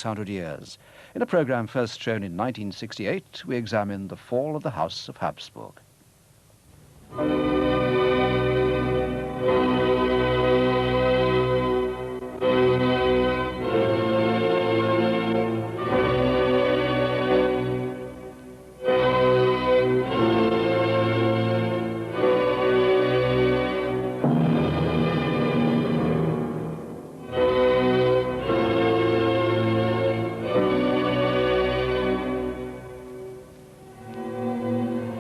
600 years. In a programme first shown in 1968, we examine the fall of the House of Hapsburg.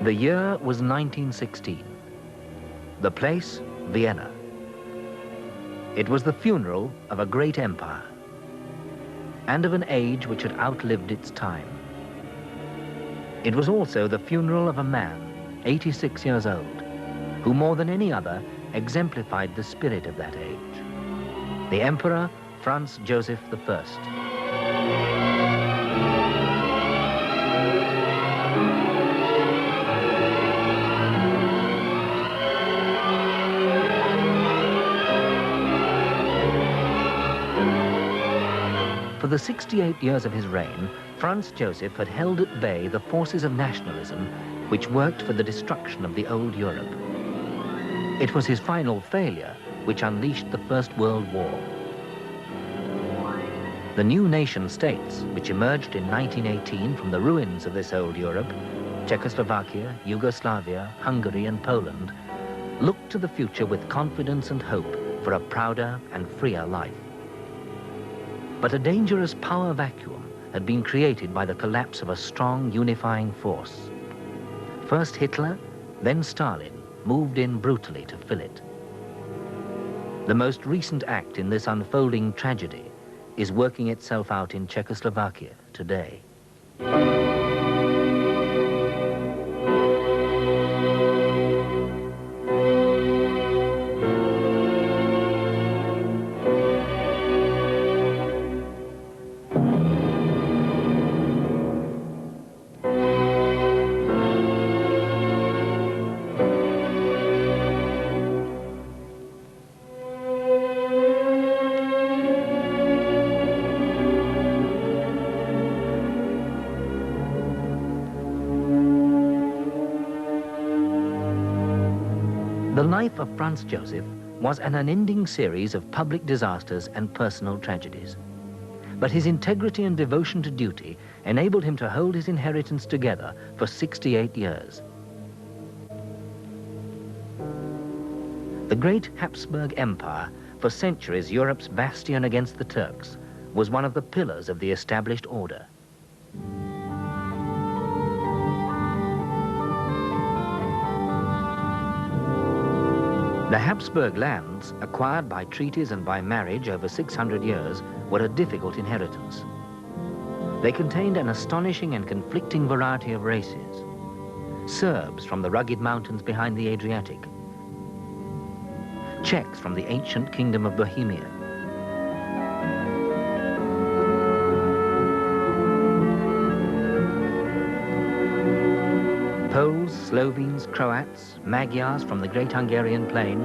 The year was 1916. The place, Vienna. It was the funeral of a great empire and of an age which had outlived its time. It was also the funeral of a man, 86 years old, who more than any other exemplified the spirit of that age, the Emperor Franz Joseph I. For the 68 years of his reign, Franz Joseph had held at bay the forces of nationalism which worked for the destruction of the old Europe. It was his final failure which unleashed the First World War. The new nation-states, which emerged in 1918 from the ruins of this old Europe, Czechoslovakia, Yugoslavia, Hungary and Poland, looked to the future with confidence and hope for a prouder and freer life. But a dangerous power vacuum had been created by the collapse of a strong unifying force. First Hitler, then Stalin moved in brutally to fill it. The most recent act in this unfolding tragedy is working itself out in Czechoslovakia today. The life of Franz Joseph was an unending series of public disasters and personal tragedies. But his integrity and devotion to duty enabled him to hold his inheritance together for 68 years. The great Habsburg Empire, for centuries Europe's bastion against the Turks, was one of the pillars of the established order. The Habsburg lands, acquired by treaties and by marriage over 600 years, were a difficult inheritance. They contained an astonishing and conflicting variety of races. Serbs from the rugged mountains behind the Adriatic, Czechs from the ancient kingdom of Bohemia, Poles, Slovenes, Croats, Magyars from the great Hungarian plain,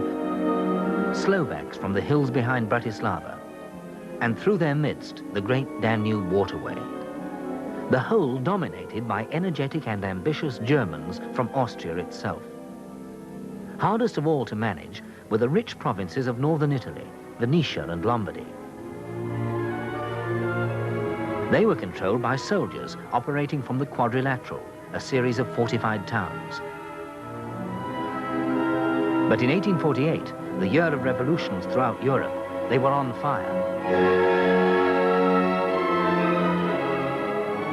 Slovaks from the hills behind Bratislava, and through their midst, the great Danube waterway. The whole dominated by energetic and ambitious Germans from Austria itself. Hardest of all to manage were the rich provinces of northern Italy, Venetia and Lombardy. They were controlled by soldiers operating from the Quadrilateral, a series of fortified towns. But in 1848, the year of revolutions throughout Europe, they were on fire.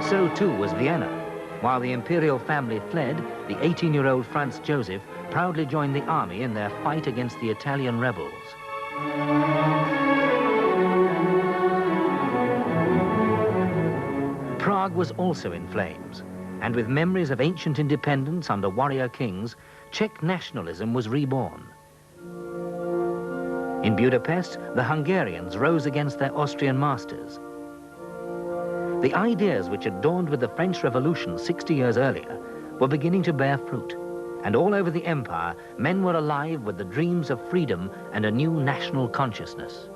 So too was Vienna. While the imperial family fled, the 18-year-old Franz Joseph proudly joined the army in their fight against the Italian rebels. Prague was also in flames, and with memories of ancient independence under warrior kings, Czech nationalism was reborn. In Budapest, the Hungarians rose against their Austrian masters. The ideas which had dawned with the French Revolution 60 years earlier were beginning to bear fruit, and all over the empire, men were alive with the dreams of freedom and a new national consciousness.